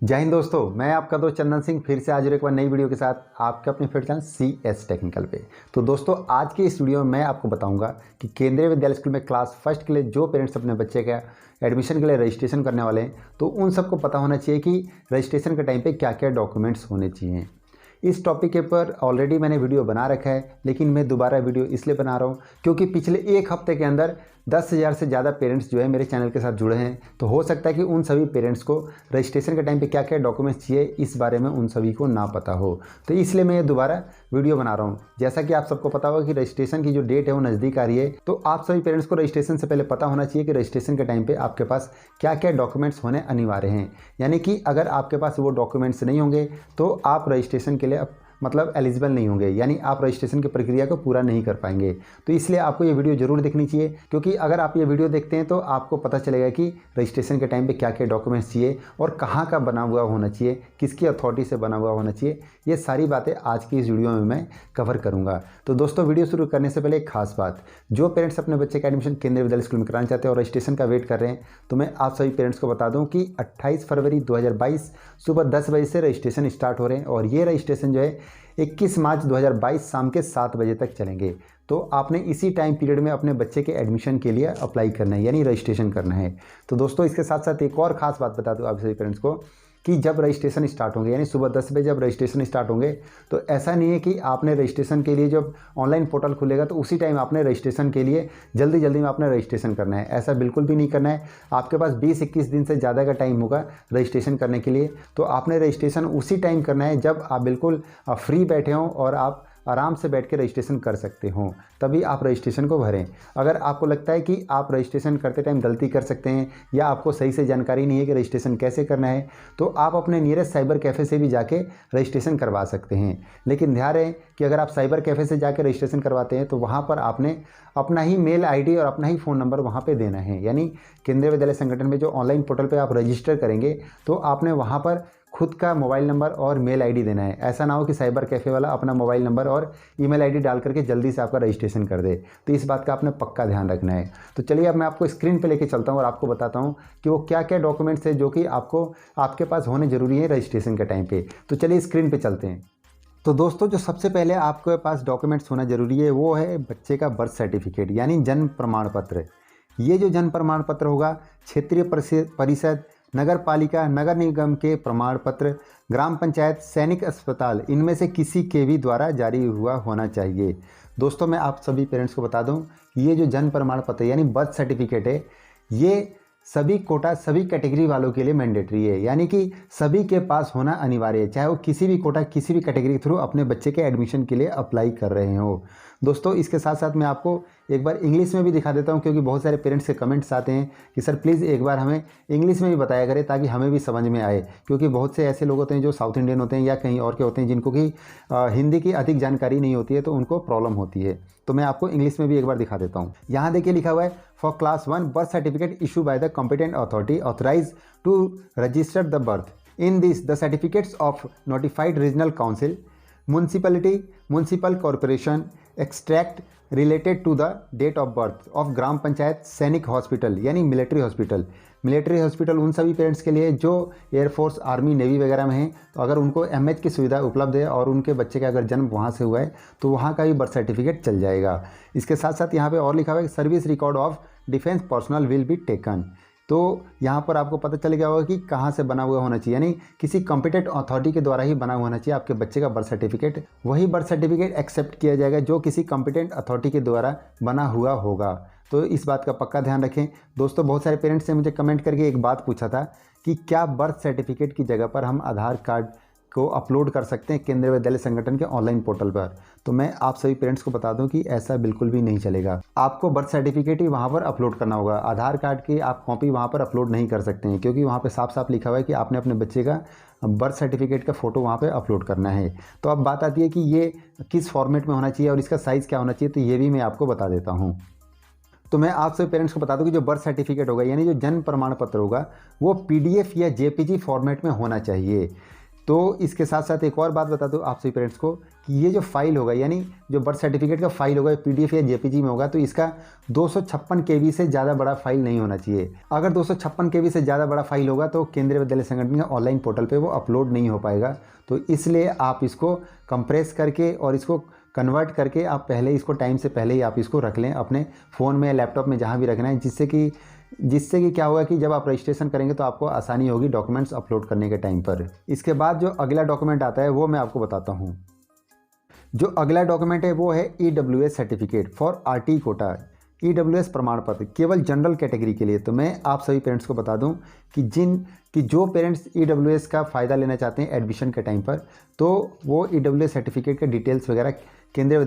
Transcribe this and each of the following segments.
जय हिंद दोस्तों, मैं आपका दोस्त चंदन सिंह फिर से हाजिर एक बार नई वीडियो के साथ आपके अपने फेवरेट चैनल CS टेक्निकल पे। तो दोस्तों, आज की इस वीडियो में मैं आपको बताऊंगा कि केंद्रीय विद्यालय स्कूल में क्लास फर्स्ट के लिए जो पेरेंट्स अपने बच्चे का एडमिशन के लिए रजिस्ट्रेशन करने वाले हैं, तो उन सबको पता होना चाहिए कि रजिस्ट्रेशन के टाइम पे क्या क्या डॉक्यूमेंट्स होने चाहिए। इस टॉपिक के ऊपर ऑलरेडी मैंने वीडियो बना रखा है, लेकिन मैं दोबारा वीडियो इसलिए बना रहा हूँ क्योंकि पिछले एक हफ्ते के अंदर 10,000 से ज़्यादा पेरेंट्स जो है मेरे चैनल के साथ जुड़े हैं। तो हो सकता है कि उन सभी पेरेंट्स को रजिस्ट्रेशन के टाइम पे क्या क्या डॉक्यूमेंट्स चाहिए इस बारे में उन सभी को ना पता हो। तो इसलिए मैं ये दोबारा वीडियो बना रहा हूँ। जैसा कि आप सबको पता होगा कि रजिस्ट्रेशन की जो डेट है वो नज़दीक आ रही है, तो आप सभी पेरेंट्स को रजिस्ट्रेशन से पहले पता होना चाहिए कि रजिस्ट्रेशन के टाइम पे आपके पास क्या क्या डॉक्यूमेंट्स होने अनिवार्य हैं। यानी कि अगर आपके पास वो डॉक्यूमेंट्स नहीं होंगे तो आप रजिस्ट्रेशन के लिए मतलब एलिजिबल नहीं होंगे, यानी आप रजिस्ट्रेशन की प्रक्रिया को पूरा नहीं कर पाएंगे। तो इसलिए आपको ये वीडियो जरूर देखनी चाहिए, क्योंकि अगर आप ये वीडियो देखते हैं तो आपको पता चलेगा कि रजिस्ट्रेशन के टाइम पे क्या क्या डॉक्यूमेंट्स चाहिए और कहाँ का बना हुआ होना चाहिए, किसकी अथॉरिटी से बना हुआ होना चाहिए। ये सारी बातें आज की इस वीडियो में मैं कवर करूँगा। तो दोस्तों, वीडियो शुरू करने से पहले एक खास बात, जो पेरेंट्स अपने बच्चे का एडमिशन केंद्रीय विद्यालय स्कूल में कराना चाहते हैं और रजिस्ट्रेशन का वेट कर रहे हैं, तो मैं आप सभी पेरेंट्स को बता दूं कि 28 फरवरी 2022 सुबह 10 बजे से रजिस्ट्रेशन स्टार्ट हो रहे हैं और ये रजिस्ट्रेशन जो है 21 मार्च 2022 शाम के 7 बजे तक चलेंगे। तो आपने इसी टाइम पीरियड में अपने बच्चे के एडमिशन के लिए अप्लाई करना है, यानी रजिस्ट्रेशन करना है। तो दोस्तों, इसके साथ साथ एक और ख़ास बात बता दूं आप सभी पेरेंट्स को कि जब रजिस्ट्रेशन स्टार्ट होंगे, यानी सुबह 10 बजे जब रजिस्ट्रेशन स्टार्ट होंगे, तो ऐसा नहीं है कि आपने रजिस्ट्रेशन के लिए जब ऑनलाइन पोर्टल खुलेगा तो उसी टाइम आपने रजिस्ट्रेशन के लिए जल्दी जल्दी में आपने रजिस्ट्रेशन करना है। ऐसा बिल्कुल भी नहीं करना है। आपके पास 20-21 दिन से ज़्यादा का टाइम होगा रजिस्ट्रेशन करने के लिए। तो आपने रजिस्ट्रेशन उसी टाइम करना है जब आप बिल्कुल फ्री बैठे हों और आप आराम से बैठ के रजिस्ट्रेशन कर सकते हो, तभी आप रजिस्ट्रेशन को भरें। अगर आपको लगता है कि आप रजिस्ट्रेशन करते टाइम गलती कर सकते हैं या आपको सही से जानकारी नहीं है कि रजिस्ट्रेशन कैसे करना है, तो आप अपने नियरेस्ट साइबर कैफ़े से भी जाके रजिस्ट्रेशन करवा सकते हैं। लेकिन ध्यान रहे कि अगर आप साइबर कैफ़े से जाकर रजिस्ट्रेशन करवाते हैं तो वहाँ पर आपने अपना ही मेल ID और अपना ही फ़ोन नंबर वहाँ पर देना है। यानी केंद्रीय विद्यालय संगठन में जो ऑनलाइन पोर्टल पर आप रजिस्टर करेंगे तो आपने वहाँ पर खुद का मोबाइल नंबर और मेल ID देना है। ऐसा ना हो कि साइबर कैफ़े वाला अपना मोबाइल नंबर और ईमेल ID डाल करके जल्दी से आपका रजिस्ट्रेशन कर दे। तो इस बात का आपने पक्का ध्यान रखना है। तो चलिए अब मैं आपको स्क्रीन पे लेके चलता हूँ और आपको बताता हूँ कि वो क्या क्या डॉक्यूमेंट्स है जो कि आपके पास होने ज़रूरी है रजिस्ट्रेशन के टाइम पे। तो चलिए स्क्रीन पर चलते हैं। तो दोस्तों, जो सबसे पहले आपके पास डॉक्यूमेंट्स होना ज़रूरी है वो है बच्चे का बर्थ सर्टिफिकेट, यानी जन्म प्रमाण पत्र। ये जो जन्म प्रमाण पत्र होगा, क्षेत्रीय परिषद, नगर पालिका, नगर निगम के प्रमाण पत्र, ग्राम पंचायत, सैनिक अस्पताल, इनमें से किसी के भी द्वारा जारी हुआ होना चाहिए। दोस्तों, मैं आप सभी पेरेंट्स को बता दूं कि ये जो जन्म प्रमाण पत्र यानी बर्थ सर्टिफिकेट है, ये सभी कोटा सभी कैटेगरी वालों के लिए मैंडेटरी है, यानी कि सभी के पास होना अनिवार्य है, चाहे वो किसी भी कोटा किसी भी कैटेगरी के थ्रू अपने बच्चे के एडमिशन के लिए अप्लाई कर रहे हो। दोस्तों, इसके साथ साथ मैं आपको एक बार इंग्लिश में भी दिखा देता हूं, क्योंकि बहुत सारे पेरेंट्स के कमेंट्स आते हैं कि सर प्लीज़ एक बार हमें इंग्लिश में भी बताया करें ताकि हमें भी समझ में आए, क्योंकि बहुत से ऐसे लोग होते हैं जो साउथ इंडियन होते हैं या कहीं और के होते हैं जिनको कि हिंदी की अधिक जानकारी नहीं होती है, तो उनको प्रॉब्लम होती है। तो मैं आपको इंग्लिश में भी एक बार दिखा देता हूँ। यहाँ देखिए लिखा हुआ है, for class 1 birth certificate issue by the competent authority authorise to register the birth in this the certificates of notified regional council, municipality, municipal corporation, extract related to the date of birth of gram panchayat, Sainik hospital यानी military hospital. Military hospital उन सभी parents के लिए जो air force, army, navy वगैरह में हैं, तो अगर उनको MH की सुविधा उपलब्ध है और उनके बच्चे का अगर जन्म वहाँ से हुआ है तो वहाँ का भी बर्थ सर्टिफिकेट चल जाएगा। इसके साथ साथ यहाँ पे और लिखा हुआ है, service record of defence personnel will be taken. तो यहाँ पर आपको पता चल गया होगा कि कहाँ से बना हुआ होना चाहिए, यानी किसी कॉम्पिटेंट अथॉरिटी के द्वारा ही बना हुआ होना चाहिए आपके बच्चे का बर्थ सर्टिफिकेट। वही बर्थ सर्टिफिकेट एक्सेप्ट किया जाएगा जो किसी कॉम्पिटेंट अथॉरिटी के द्वारा बना हुआ होगा। तो इस बात का पक्का ध्यान रखें। दोस्तों, बहुत सारे पेरेंट्स ने मुझे कमेंट करके एक बात पूछा था कि क्या बर्थ सर्टिफिकेट की जगह पर हम आधार कार्ड को अपलोड कर सकते हैं केंद्रीय विद्यालय संगठन के ऑनलाइन पोर्टल पर। तो मैं आप सभी पेरेंट्स को बता दूं कि ऐसा बिल्कुल भी नहीं चलेगा। आपको बर्थ सर्टिफिकेट ही वहां पर अपलोड करना होगा। आधार कार्ड की आप कॉपी वहां पर अपलोड नहीं कर सकते हैं, क्योंकि वहां पे साफ साफ लिखा हुआ है कि आपने अपने बच्चे का बर्थ सर्टिफिकेट का फ़ोटो वहाँ पे अपलोड करना है। तो अब बात आती है कि ये किस फॉर्मेट में होना चाहिए और इसका साइज़ क्या होना चाहिए, तो ये भी मैं आपको बता देता हूँ। तो मैं आप सभी पेरेंट्स को बता दूं कि जो बर्थ सर्टिफिकेट होगा यानी जो जन्म प्रमाण पत्र होगा वो PDF या JPG फॉर्मेट में होना चाहिए। तो इसके साथ साथ एक और बात बता दूं आप सभी पेरेंट्स को कि ये जो फाइल होगा, यानी जो बर्थ सर्टिफिकेट का फाइल होगा, PDF या JPG में होगा, तो इसका 256 KB से ज़्यादा बड़ा फाइल नहीं होना चाहिए। अगर 256 KB से ज़्यादा बड़ा फाइल होगा तो केंद्रीय विद्यालय संगठन के ऑनलाइन पोर्टल पे वो अपलोड नहीं हो पाएगा। तो इसलिए आप इसको कंप्रेस करके और इसको कन्वर्ट करके आप पहले इसको टाइम से पहले ही आप इसको रख लें अपने फ़ोन में, लैपटॉप में, जहाँ भी रखना है, जिससे कि क्या होगा कि जब आप रजिस्ट्रेशन करेंगे तो आपको आसानी होगी डॉक्यूमेंट्स अपलोड करने के टाइम पर। इसके बाद जो अगला डॉक्यूमेंट आता है वो मैं आपको बताता हूँ। जो अगला डॉक्यूमेंट है वो है EWS certificate for RT quota. EWS प्रमाण पत्र केवल जनरल कैटेगरी के लिए। तो मैं आप सभी पेरेंट्स को बता दूं कि जो पेरेंट्स EWS का फ़ायदा लेना चाहते हैं एडमिशन के टाइम पर, तो वो EWS सर्टिफिकेट के डिटेल्स वगैरह केंद्रीय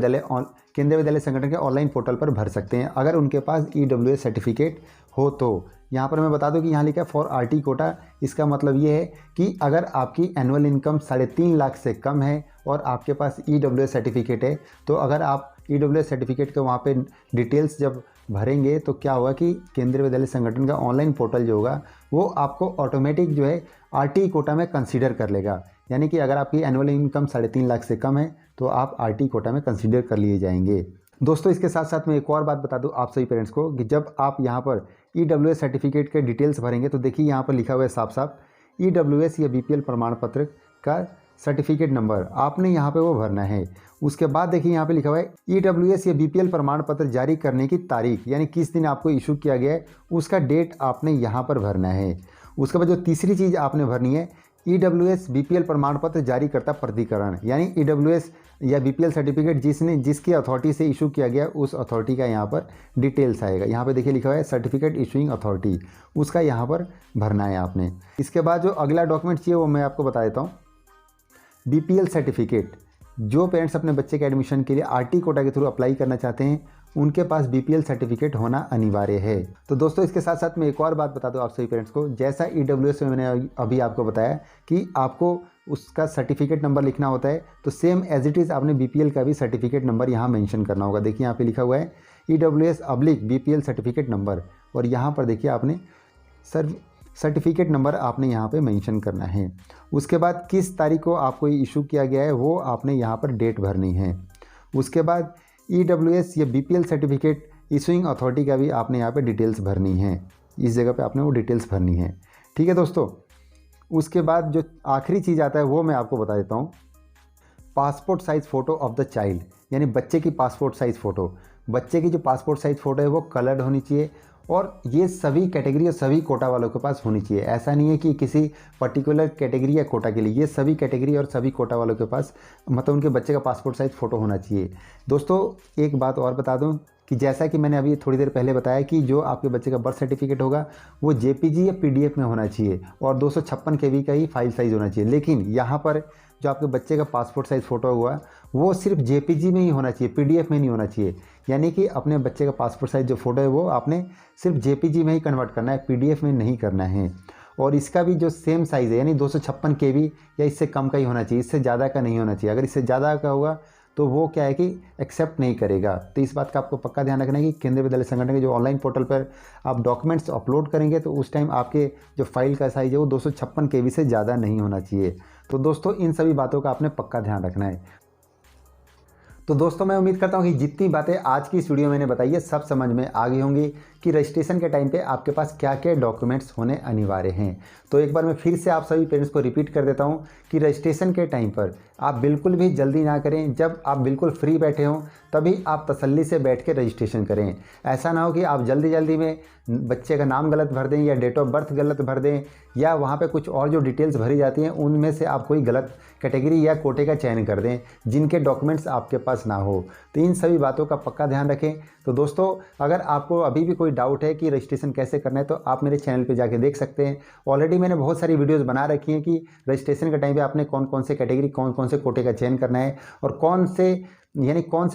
विद्यालय संगठन के ऑनलाइन पोर्टल पर भर सकते हैं अगर उनके पास EWS सर्टिफिकेट हो। तो यहाँ पर मैं बता दूं कि यहाँ लिखा है फॉर RT कोटा। इसका मतलब ये है कि अगर आपकी एनुअल इनकम 3.5 लाख से कम है और आपके पास EWS सर्टिफिकेट है, तो अगर आप EWS सर्टिफिकेट के वहाँ पे डिटेल्स जब भरेंगे तो क्या होगा कि केंद्रीय विद्यालय संगठन का ऑनलाइन पोर्टल जो होगा वो आपको ऑटोमेटिक जो है RT कोटा में कंसीडर कर लेगा। यानी कि अगर आपकी एनुअल इनकम 3.5 लाख से कम है तो आप RT कोटा में कंसीडर कर लिए जाएंगे। दोस्तों इसके साथ साथ मैं एक और बात बता दूं आप सभी पेरेंट्स को कि जब आप यहाँ पर EWS सर्टिफिकेट के डिटेल्स भरेंगे तो देखिए यहाँ पर लिखा हुआ है साफ साफ EWS या BPL प्रमाण पत्र का सर्टिफिकेट नंबर आपने यहाँ पे वो भरना है। उसके बाद देखिए यहाँ पे लिखा हुआ है EWS या BPL प्रमाण पत्र जारी करने की तारीख, यानी किस दिन आपको इशू किया गया है उसका डेट आपने यहाँ पर भरना है। उसके बाद जो तीसरी चीज़ आपने भरनी है EWS BPL प्रमाण पत्र जारी करता प्राधिकरण, यानी EWS या BPL सर्टिफिकेट जिसकी अथॉरिटी से इशू किया गया उस अथॉरिटी का यहाँ पर डिटेल्स आएगा। यहाँ पे देखिए लिखा हुआ है सर्टिफिकेट इशूइंग अथॉरिटी, उसका यहाँ पर भरना है आपने। इसके बाद जो अगला डॉक्यूमेंट चाहिए वो मैं आपको बता देता हूँ। BPL सर्टिफिकेट, जो पेरेंट्स अपने बच्चे के एडमिशन के लिए RT कोटा के थ्रू अप्लाई करना चाहते हैं उनके पास BPL सर्टिफिकेट होना अनिवार्य है। तो दोस्तों इसके साथ साथ मैं एक और बात बता दूं आप सभी पेरेंट्स को, जैसा EWS में मैंने अभी आपको बताया कि आपको उसका सर्टिफिकेट नंबर लिखना होता है, तो सेम एज इट इज़ आपने BPL का भी सर्टिफिकेट नंबर यहाँ मेंशन करना होगा। देखिए यहाँ पे लिखा हुआ है EWS/BPL सर्टिफिकेट नंबर, और यहाँ पर देखिए आपने सर्टिफिकेट नंबर आपने यहाँ पे मेंशन करना है। उसके बाद किस तारीख को आपको इशू किया गया है वो आपने यहाँ पर डेट भरनी है। उसके बाद EWS या BPL सर्टिफिकेट इशूइंग अथॉरिटी का भी आपने यहाँ पे डिटेल्स भरनी है, इस जगह पे आपने वो डिटेल्स भरनी है। ठीक है दोस्तों, उसके बाद जो आखिरी चीज़ आता है वो मैं आपको बता देता हूँ। Passport size photo of the child, यानी बच्चे की पासपोर्ट साइज़ फ़ोटो। बच्चे की जो पासपोर्ट साइज़ फ़ोटो है वो कलर्ड होनी चाहिए, और ये सभी कैटेगरी और सभी कोटा वालों के पास होनी चाहिए। ऐसा नहीं है कि किसी पर्टिकुलर कैटेगरी या कोटा के लिए, ये सभी कैटेगरी और सभी कोटा वालों के पास मतलब उनके बच्चे का पासपोर्ट साइज़ फ़ोटो होना चाहिए। दोस्तों एक बात और बता दूं कि जैसा कि मैंने अभी थोड़ी देर पहले बताया कि जो आपके बच्चे का बर्थ सर्टिफिकेट होगा वो JPG या PDF में होना चाहिए और 256 KB का ही फाइल साइज़ होना चाहिए। लेकिन यहाँ पर जो आपके बच्चे का पासपोर्ट साइज़ फ़ोटो हुआ वो सिर्फ JPG में ही होना चाहिए, PDF में नहीं होना चाहिए। यानी कि अपने बच्चे का पासपोर्ट साइज़ जो फ़ोटो है वो आपने सिर्फ JPG में ही कन्वर्ट करना है, PDF में नहीं करना है। और इसका भी जो सेम साइज़ है यानी 256 KB या इससे कम का ही होना चाहिए, इससे ज़्यादा का नहीं होना चाहिए। अगर इससे ज़्यादा का होगा तो वो क्या है कि एक्सेप्ट नहीं करेगा। तो इस बात का आपको पक्का ध्यान रखना है कि केंद्रीय विद्यालय संगठन के जो ऑनलाइन पोर्टल पर आप डॉक्यूमेंट्स अपलोड करेंगे तो उस टाइम आपके जो फाइल का साइज़ है वो 256 KB से ज़्यादा नहीं होना चाहिए। तो दोस्तों इन सभी बातों का आपने पक्का ध्यान रखना है। तो दोस्तों मैं उम्मीद करता हूँ कि जितनी बातें आज की इस वीडियो में मैंने बताई है सब समझ में आ गई होंगी कि रजिस्ट्रेशन के टाइम पे आपके पास क्या क्या डॉक्यूमेंट्स होने अनिवार्य हैं। तो एक बार मैं फिर से आप सभी पेरेंट्स को रिपीट कर देता हूँ कि रजिस्ट्रेशन के टाइम पर आप बिल्कुल भी जल्दी ना करें। जब आप बिल्कुल फ्री बैठे हों तभी आप तसल्ली से बैठ के रजिस्ट्रेशन करें। ऐसा ना हो कि आप जल्दी जल्दी में बच्चे का नाम गलत भर दें या डेट ऑफ बर्थ गलत भर दें या वहाँ पे कुछ और जो डिटेल्स भरी जाती हैं उनमें से आप कोई गलत कैटेगरी या कोटे का चयन कर दें जिनके डॉक्यूमेंट्स आपके पास ना हो। तो इन सभी बातों का पक्का ध्यान रखें। तो दोस्तों अगर आपको अभी भी कोई डाउट है कि रजिस्ट्रेशन कैसे करना है तो आप मेरे चैनल पे जाके देख सकते हैं। ऑलरेडी मैंने बहुत सारी वीडियोस बना रखी हैं कि रजिस्ट्रेशन के टाइम पे आपने कौन कौन से कैटेगरी कौन कौन से कोटे का चयन करना है और कौन से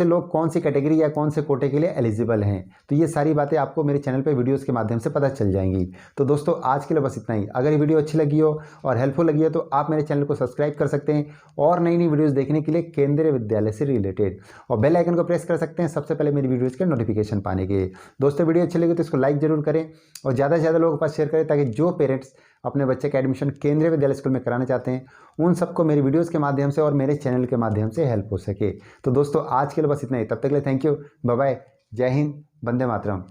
लोग कौन सी कैटेगरी या कौन से कोटे के लिए एलिजिबल हैं। तो ये सारी बातें आपको मेरे चैनल पे वीडियोस के माध्यम से पता चल जाएंगी। तो दोस्तों आज के लिए बस इतना ही। अगर ये वीडियो अच्छी लगी हो और हेल्पफुल लगी हो तो आप मेरे चैनल को सब्सक्राइब कर सकते हैं और नई नई वीडियोज़ देखने के लिए केंद्रीय विद्यालय से रिलेटेड और बेल आइकन को प्रेस कर सकते हैं सबसे पहले मेरी वीडियोज़ के नोटिफिकेशन पाने के। दोस्तों वीडियो अच्छी लगी तो इसको लाइक ज़रूर करें और ज़्यादा से ज़्यादा लोगों के पास शेयर करें ताकि जो पेरेंट्स अपने बच्चे का एडमिशन केंद्रीय विद्यालय स्कूल में कराना चाहते हैं, उन सबको मेरी वीडियोस के माध्यम से और मेरे चैनल के माध्यम से हेल्प हो सके। तो दोस्तों आज के लिए बस इतना ही, तब तक के लिए थैंक यू, बाय बाय, जय हिंद, वंदे मातरम।